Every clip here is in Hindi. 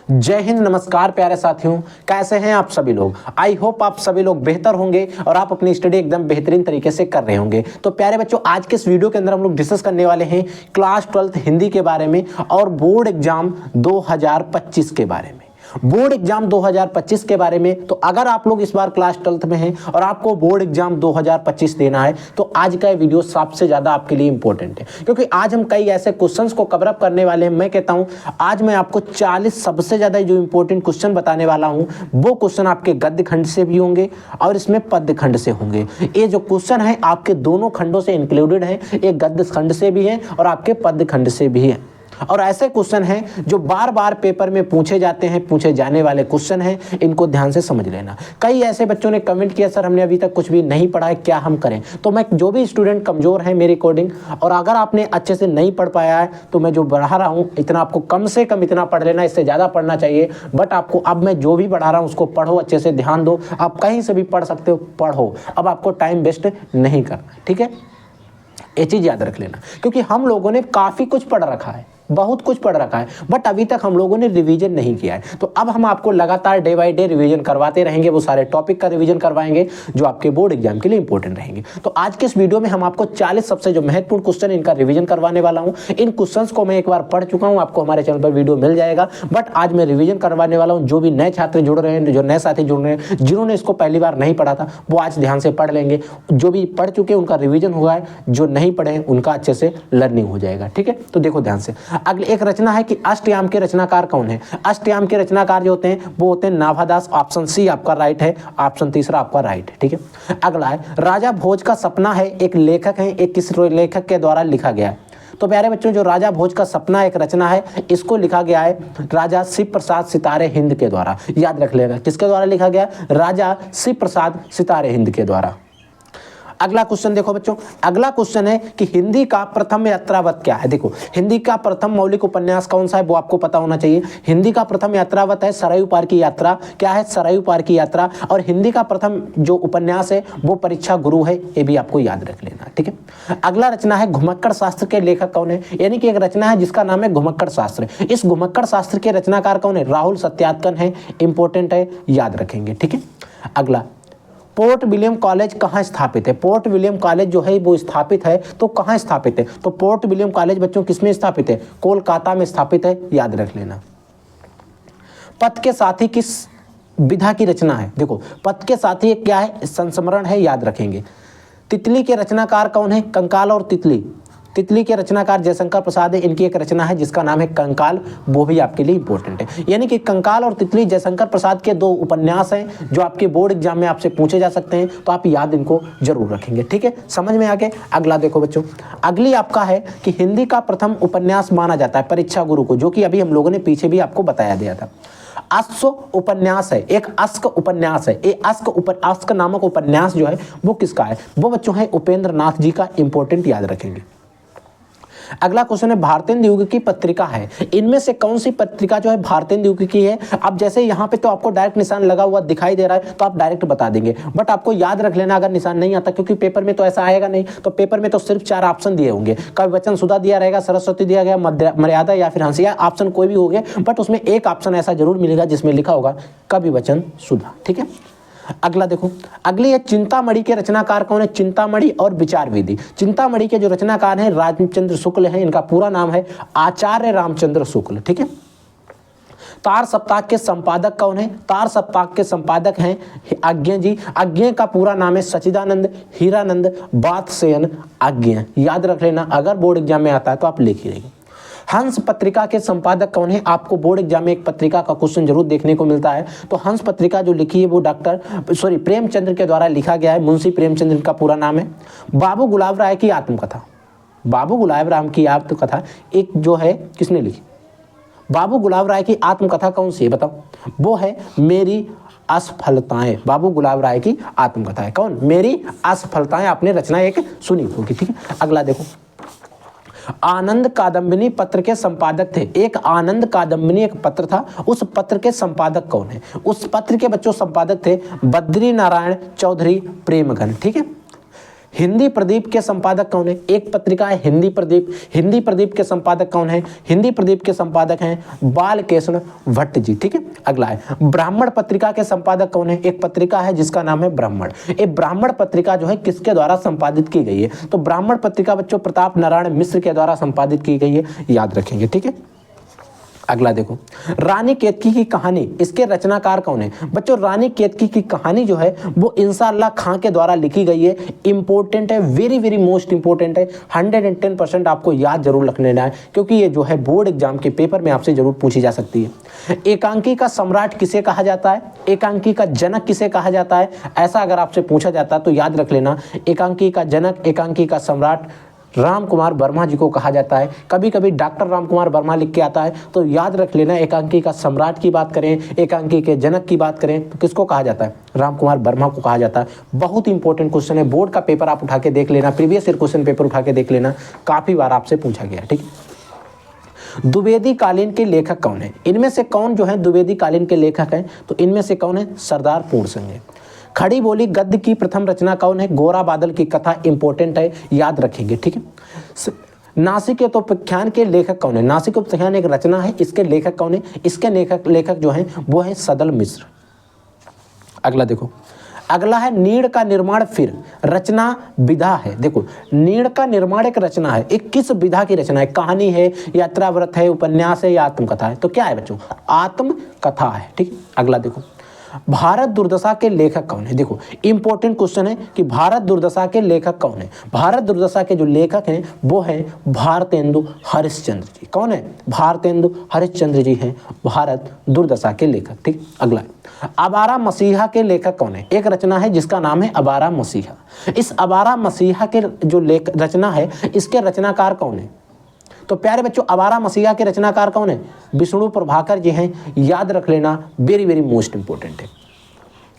जय हिंद, नमस्कार प्यारे साथियों, कैसे हैं आप सभी लोग। आई होप आप सभी लोग बेहतर होंगे और आप अपनी स्टडी एकदम बेहतरीन तरीके से कर रहे होंगे। तो प्यारे बच्चों, आज के इस वीडियो के अंदर हम लोग डिस्कस करने वाले हैं क्लास 12th हिंदी के बारे में और बोर्ड एग्जाम 2025 के बारे में। बोर्ड एग्जाम 2025 के बारे में, तो अगर आप लोग इस बार क्लास 12th में हैं और आपको बोर्ड एग्जाम 2025 देना है तो आज का ये वीडियो सबसे ज्यादा आपके लिए इंपॉर्टेंट है, क्योंकि आज हम कई ऐसे क्वेश्चंस को कवर अप करने वाले हैं। मैं कहता हूं आज मैं आपको 40 सबसे ज्यादा जो इंपॉर्टेंट क्वेश्चन बताने वाला हूं, वो क्वेश्चन आपके गद्य खंड से भी होंगे और इसमें पद्य खंड से होंगे। ये जो क्वेश्चन है आपके दोनों खंडों से इंक्लूडेड है, एक गद्य खंड से भी है और आपके पद्य खंड से भी है। और ऐसे क्वेश्चन हैं जो बार बार पेपर में पूछे जाते हैं, पूछे जाने वाले क्वेश्चन हैं, इनको ध्यान से समझ लेना। कई ऐसे बच्चों ने कमेंट किया, सर हमने अभी तक कुछ भी नहीं पढ़ा है, क्या हम करें। तो मैं जो भी स्टूडेंट कमजोर है मेरे अकॉर्डिंग, और अगर आपने अच्छे से नहीं पढ़ पाया है तो मैं जो बढ़ा रहा हूँ इतना आपको कम से कम इतना पढ़ लेना, इससे ज़्यादा पढ़ना चाहिए। बट आपको अब मैं जो भी बढ़ा रहा हूँ उसको पढ़ो, अच्छे से ध्यान दो। आप कहीं से भी पढ़ सकते हो, पढ़ो। अब आपको टाइम वेस्ट नहीं करना, ठीक है। ये चीज़ याद रख लेना, क्योंकि हम लोगों ने काफ़ी कुछ पढ़ रखा है, बहुत कुछ पढ़ रखा है, बट अभी तक हम लोगों ने रिवीजन नहीं किया है। तो अब हम आपको लगातार डे बाय डे रिवीजन करवाते रहेंगे, वो सारे टॉपिक का रिवीजन करवाएंगे जो आपके बोर्ड एग्जाम के लिए इंपॉर्टेंट रहेंगे। तो आज के इस वीडियो में हम आपको 40 सबसे जो महत्वपूर्ण क्वेश्चन इनका रिवीजन करवाने वाला हूं। इन क्वेश्चंस को मैं एक बार पढ़ चुका हूं, आपको हमारे चैनल पर वीडियो मिल जाएगा, बट आज मैं रिवीजन करवाने वाला हूं। जो भी नए छात्र जुड़ रहे हैं, जो नए साथी जुड़ रहे हैं, जिन्होंने इसको पहली बार नहीं पढ़ा था, वो आज ध्यान से पढ़ लेंगे। जो भी पढ़ चुके उनका रिविजन हुआ है, जो नहीं पढ़े उनका अच्छे से लर्निंग हो जाएगा, ठीक है। तो देखो ध्यान से, अगले एक रचना है कि अष्टयाम के रचनाकार कौन है। अष्टयाम के रचनाकार जो होते हैं वो होते हैं नाभादास। ऑप्शन सी आपका राइट है, ऑप्शन तीसरा आपका राइट है, ठीक है। अगला है राजा भोज का सपना है, एक लेखक है, एक किस लेखक के द्वारा लिखा गया है। तो प्यारे बच्चों, जो राजा भोज का सपना एक रचना है, इसको लिखा गया है राजा शिव प्रसाद सितारे हिंद के द्वारा। याद रख लेगा, किसके द्वारा लिखा गया? राजा शिव प्रसाद सितारे हिंद के द्वारा। अगला क्वेश्चन देखो बच्चों, अगला क्वेश्चन है कि हिंदी का प्रथम यात्रावत क्या है। देखो, हिंदी का प्रथम मौलिक उपन्यास कौन सा है वो आपको पता होना चाहिए। हिंदी का प्रथम यात्रावत है सरयू पार की यात्रा। क्या है? सरयू पार की यात्रा। और हिंदी का प्रथम जो उपन्यास है वो परीक्षा गुरु है, ये भी आपको याद रख लेना, ठीक है। अगला रचना है घुमक्कड़ शास्त्र के लेखक कौन है, यानी कि एक रचना है जिसका नाम है घुमक्कड़ शास्त्र। इस घुमक्कड़ शास्त्र के रचनाकार कौन है? राहुल सत्यार्थन है, इंपॉर्टेंट है, याद रखेंगे, ठीक है। अगला, पोर्ट विलियम कॉलेज कहाँ स्थापित है। पोर्ट विलियम कॉलेज जो है वो स्थापित है, तो कहाँ स्थापित है? तो पोर्ट विलियम कॉलेज बच्चों किसमें स्थापित है? कोलकाता में स्थापित है, याद रख लेना। पथ के साथी किस विधा की रचना है? देखो, पथ के साथी क्या है? संस्मरण है, याद रखेंगे। तितली के रचनाकार कौन है? कंकाल और तितली। तितली के रचनाकार जयशंकर प्रसाद है, इनकी एक रचना है जिसका नाम है कंकाल, वो भी आपके लिए इंपॉर्टेंट है। यानी कि कंकाल और तितली जयशंकर प्रसाद के दो उपन्यास हैं जो आपके बोर्ड एग्जाम में आपसे पूछे जा सकते हैं, तो आप याद इनको जरूर रखेंगे, ठीक है। समझ में आ गए। अगला देखो बच्चों, अगली आपका है कि हिंदी का प्रथम उपन्यास माना जाता है परीक्षा गुरु को, जो कि अभी हम लोगों ने पीछे भी आपको बताया दिया था। अस्क उपन्यास है, एक अस्क उपन्यास है। ये अस्क नामक उपन्यास जो है वो किसका है? वो बच्चों है उपेंद्र नाथ जी का, इंपॉर्टेंट, याद रखेंगे। अगला क्वेश्चन है भारतेंदु युग की पत्रिका है, इनमें से कौन सी पत्रिका जो है भारतेंदु युग की है? अब जैसे यहाँ पे तो आपको डायरेक्ट निशान लगा हुआ दिखाई दे रहा है तो आप डायरेक्ट बता देंगे, बट आपको याद रख लेना अगर निशान नहीं आता, क्योंकि पेपर में तो ऐसा आएगा नहीं। तो पेपर में तो सिर्फ 4 ऑप्शन दिए होंगे, कवि वचन सुधा दिया रहेगा, सरस्वती दिया गया, मर्यादा या फिर हंसिया, ऑप्शन कोई भी हो गया, बट उसमें एक ऑप्शन ऐसा जरूर मिलेगा जिसमें लिखा होगा कवि वचन सुधा, ठीक है। अगला देखो, अगली है चिंतामणि के रचनाकार कौन है? चिंतामणि और विचार विधि। चिंतामणि के जो रचनाकार हैं रामचंद्र शुक्ल हैं, इनका पूरा नाम है आचार्य रामचंद्र शुक्ल, ठीक है। तार सप्ताह के संपादक कौन है? तार सप्ताह के संपादक हैं अज्ञे जी। अज्ञे का पूरा नाम है सचिदानंद हीरानंद वात्स्ययन अज्ञे, याद रख लेना, अगर बोर्ड एग्जाम में आता है तो आप लिख ही रहेंगे। हंस पत्रिका के संपादक कौन है? आपको बोर्ड एग्जाम में एक पत्रिका का क्वेश्चन जरूर देखने को मिलता है। तो हंस पत्रिका जो लिखी है वो प्रेमचंद्र के द्वारा लिखा गया है, मुंशी प्रेमचंद्र का पूरा नाम है। बाबू गुलाब राय की आत्मकथा, बाबू गुलाब राम की आत्मकथा एक जो है किसने लिखी? बाबू गुलाब राय की आत्मकथा कौन सी है बताओ? वो है मेरी असफलताएं। बाबू गुलाब राय की आत्मकथा है कौन? मेरी असफलताएं। आपने रचना एक सुनी होगी, ठीक है। अगला देखो, आनंद कादम्बिनी पत्र के संपादक थे। एक आनंद कादम्बिनी एक पत्र था, उस पत्र के संपादक कौन है? उस पत्र के बच्चों संपादक थे बद्री नारायण चौधरी प्रेमघन, ठीक है। हिंदी प्रदीप के संपादक कौन है? एक पत्रिका है हिंदी प्रदीप। हिंदी प्रदीप के संपादक कौन है? हिंदी प्रदीप के संपादक हैं बालकृष्ण भट्ट जी। ठीक है, अगला है ब्राह्मण पत्रिका के संपादक कौन है? एक पत्रिका है जिसका नाम है ब्राह्मण। ये ब्राह्मण पत्रिका जो है किसके द्वारा संपादित की गई है? तो ब्राह्मण पत्रिका बच्चों प्रताप नारायण मिश्र के द्वारा संपादित की गई है, याद रखेंगे। ठीक है, अगला देखो रानी केतकी की कहानी, इसके रचनाकार कौन है? बच्चों रानी केतकी की कहानी जो है वो इंशाअल्लाह खां के द्वारा लिखी गई है। इंपॉर्टेंट है, वेरी वेरी मोस्ट इंपॉर्टेंट है। 110% आपको याद जरूर रखने है, क्योंकि ये जो है बोर्ड एग्जाम के पेपर में आपसे जरूर पूछी जा सकती है। एकांकी का सम्राट किसे कहा जाता है? एकांकी का जनक किसे कहा जाता है? ऐसा अगर आपसे पूछा जाता है तो याद रख लेना, एकांकी का जनक, एकांकी का सम्राट राम कुमार वर्मा जी को कहा जाता है। कभी कभी डॉक्टर राम कुमार वर्मा लिख के आता है, तो याद रख लेना एकांकी का सम्राट की बात करें, एकांकी के जनक की बात करें तो किसको कहा जाता है? राम कुमार वर्मा को कहा जाता है। बहुत इंपॉर्टेंट क्वेश्चन है, बोर्ड का पेपर आप उठा के देख लेना, प्रीवियस ईयर क्वेश्चन पेपर उठा के देख लेना, काफी बार आपसे पूछा गया। ठीक है, द्विवेदी कालीन के लेखक कौन है? इनमें से कौन जो है द्विवेदी कालीन के लेखक हैं? तो इनमें से कौन है? सरदार पूर्ण सिंह है। खड़ी बोली गद्य की प्रथम रचना कौन है? गोरा बादल की कथा, इंपॉर्टेंट है, याद रखेंगे। ठीक है, नासिक तोपख्यान के लेखक कौन है? नासिक तोपख्यान एक रचना है, इसके लेखक कौन है? इसके लेखक जो हैं वो है सदल मिश्र। अगला देखो, अगला है नीड़ का निर्माण फिर, रचना विधा है। देखो नीड़ का निर्माण एक रचना है, एक किस विधा की रचना है? कहानी है, यात्राव्रत है, उपन्यास है या आत्मकथा है? तो क्या है बच्चों? आत्मकथा है। ठीक है, अगला देखो भारत दुर्दशा के लेखक कौन है? देखो इंपॉर्टेंट क्वेश्चन है कि भारत दुर्दशा के लेखक कौन है? भारत दुर्दशा के जो लेखक हैं वो हैं भारतेंदु हरिश्चंद्र जी। कौन है? भारतेंदु हरिश्चंद्र जी हैं भारत दुर्दशा के लेखक। ठीक, अगला है आवारा मसीहा के लेखक कौन है? एक रचना है जिसका नाम है आवारा मसीहा। इस आवारा मसीहा के जो रचना है इसके रचनाकार कौन है? तो प्यारे बच्चों आवारा मसीहा के रचनाकार कौन है? विष्णु प्रभाकर जी हैं, याद रख लेना, वेरी वेरी मोस्ट इंपॉर्टेंट है।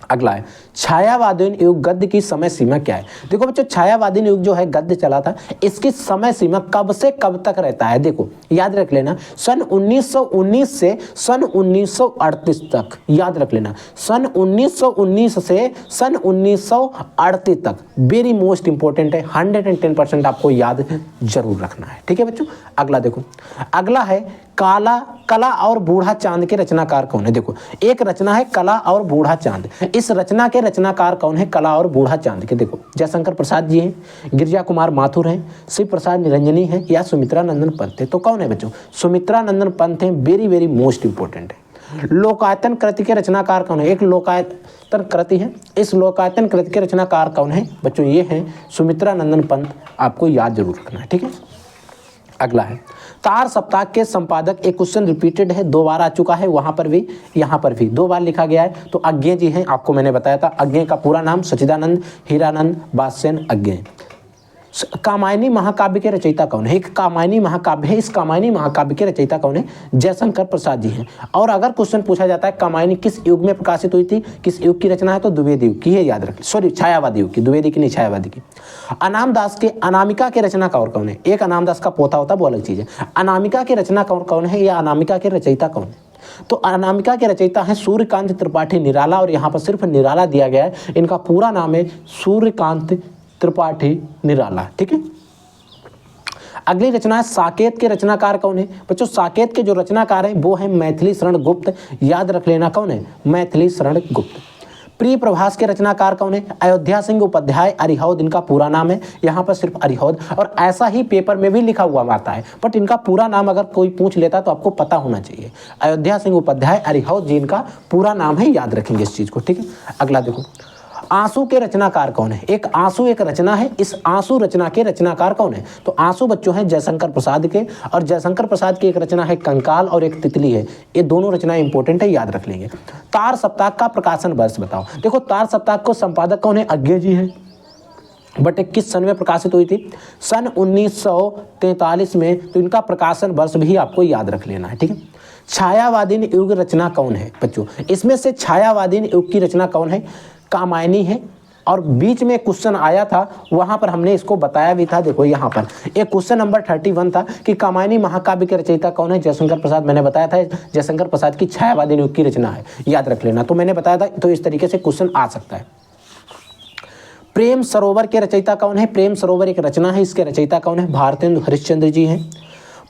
अगला है छायावादीन युग गद्य की समय सीमा क्या है? देखो बच्चों छायावादीन युग जो है गद्य चला था, इसकी समय सीमा कब से कब तक रहता है? देखो याद रख लेना, सन 1919 से सन 1938 तक, याद रख लेना, सन 1919 से सन 1938 तक, वेरी मोस्ट इंपॉर्टेंट है, 110% आपको याद जरूर रखना है। ठीक है बच्चों, अगला देखो, अगला है कला और बूढ़ा चांद के रचनाकार कौन है? देखो एक रचना है कला और बूढ़ा चांद, इस रचना के रचनाकार कौन है? कला और बूढ़ा चांद के। देखो जयशंकर प्रसाद जी हैं, गिरिजा कुमार माथुर हैं, शिव प्रसाद निरंजनी हैं या सुमित्रा नंदन पंत है? तो कौन है बच्चों? सुमित्रा नंदन पंत हैं, वेरी वेरी मोस्ट इंपॉर्टेंट है। लोकायतन कृति के रचनाकार कौन है? एक लोकायतन कृति है, इस लोकायतन कृति के रचनाकार कौन है बच्चों? ये हैं सुमित्रा नंदन पंत, आपको याद जरूर रखना है। ठीक है, अगला है तार सप्ताह के संपादक, एक क्वेश्चन रिपीटेड है, 2 बार आ चुका है, वहां पर भी यहाँ पर भी 2 बार लिखा गया है। तो अज्ञे जी हैं, आपको मैंने बताया था, अज्ञे का पूरा नाम सच्चिदानंद हीरानंद बादसेन अज्ञे। कामायनी महाकाव्य के रचयिता कौन है? एक कामायनी महाकाव्य है, इस कामायनी महाकाव्य के रचयिता कौन है? जयशंकर प्रसाद जी हैं। और अगर क्वेश्चन पूछा जाता है कामायनी किस युग में प्रकाशित हुई थी, किस युग की रचना है? तो द्विवेदी युग की है, याद रखें, सॉरी छायावादी युग की, द्विवेदी की नहीं, छायावादी की। अनामदास के अनामिका के रचनाकार कौन है? एक अनामदास का पोता होता है, वो अलग चीज है। अनामिका के रचनाकार कौन है या अनामिका के रचयिता कौन है? तो अनामिका के रचयिता हैं सूर्यकांत त्रिपाठी निराला, और यहाँ पर सिर्फ निराला दिया गया है, इनका पूरा नाम है सूर्यकांत त्रिपाठी निराला। ठीक है, अगली रचना है साकेत के रचनाकार कौन है? बच्चों साकेत के जो रचनाकार हैं वो है मैथिली शरण गुप्त, याद रख लेना कौन है? मैथिली शरण गुप्त। प्रिय प्रभास के रचनाकार कौन है? अयोध्या सिंह उपाध्याय अरिहौद इनका पूरा नाम है, यहाँ पर सिर्फ अरिहौद, और ऐसा ही पेपर में भी लिखा हुआ आता है, बट इनका पूरा नाम अगर कोई पूछ लेता तो आपको पता होना चाहिए। अयोध्या सिंह उपाध्याय अरिहौद जी इनका पूरा नाम है, याद रखेंगे इस चीज को। ठीक है, अगला देखो आंसू के रचनाकार कौन है? एक आंसू एक रचना है, इस आंसू रचना के रचनाकार कौन है? तो आंसू बच्चों हैं जयशंकर प्रसाद के, और जयशंकर प्रसाद की एक रचना है कंकाल और एक तितली है, ये दोनों रचनाएं इंपॉर्टेंट है, याद रख लेंगे। तार सप्ताह का प्रकाशन वर्ष बताओ। देखो तार सप्ताह को संपादक कौन है? अज्ञे जी है, बट किस सन में प्रकाशित हुई थी? सन 1943 में, तो इनका प्रकाशन वर्ष भी आपको याद रख लेना है। ठीक है, छायावादीन युग रचना कौन है बच्चों? इसमें से छायावादीन युग की रचना कौन है? कामायनी है, और बीच में क्वेश्चन आया था वहां पर हमने इसको बताया भी था। देखो यहाँ पर एक क्वेश्चन नंबर 31 था कि कामायनी महाकाव्य के रचयिता कौन है? जयशंकर प्रसाद, मैंने बताया था जयशंकर प्रसाद की छायावादी युग की रचना है, याद रख लेना। तो मैंने बताया था, तो इस तरीके से क्वेश्चन आ सकता है। प्रेम सरोवर के रचयिता कौन है? प्रेम सरोवर एक रचना है, इसके रचयिता कौन है? भारतेंदु हरिश्चंद्र जी हैं।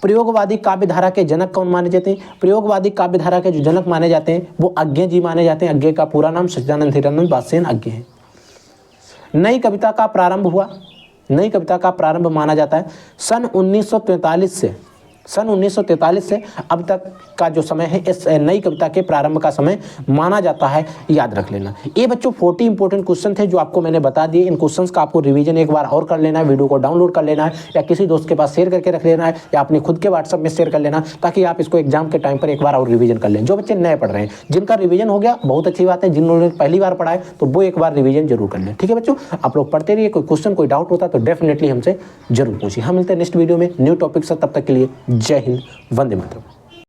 प्रयोगवादी काव्यधारा के जनक कौन माने जाते हैं? प्रयोगवादी काव्यधारा के जो जनक माने जाते हैं वो अज्ञे जी माने जाते हैं। अज्ञे का पूरा नाम सच्चिदानंद हिरानंद बादशाह अज्ञे है। नई कविता का प्रारंभ हुआ, नई कविता का प्रारंभ माना जाता है सन 1943 से अब तक का जो समय है इस नई कविता के प्रारंभ का समय माना जाता है, याद रख लेना। ये बच्चों 40 इंपॉर्टेंट क्वेश्चन थे जो आपको मैंने बता दिए। इन क्वेश्चंस का आपको रिवीजन एक बार और कर लेना है, वीडियो को डाउनलोड कर लेना है या किसी दोस्त के पास शेयर करके रख लेना है या अपने खुद के व्हाट्सएप में शेयर कर लेना, ताकि आप इसको एग्जाम के टाइम पर एक बार और रिवीजन कर लें। जो बच्चे नए पढ़ रहे हैं, जिनका रिवीजन हो गया बहुत अच्छी बात है, जिन्होंने पहली बार पढ़ा है तो वो एक बार रिवीजन जरूर कर लें। ठीक है बच्चों, आप लोग पढ़ते रहिए। कोई क्वेश्चन कोई डाउट होता तो डेफिनेटली हमसे जरूर पूछिए। हम मिलते हैं नेक्स्ट वीडियो में न्यू टॉपिक से, तब तक के लिए जय हिंद, वंदे मातरम।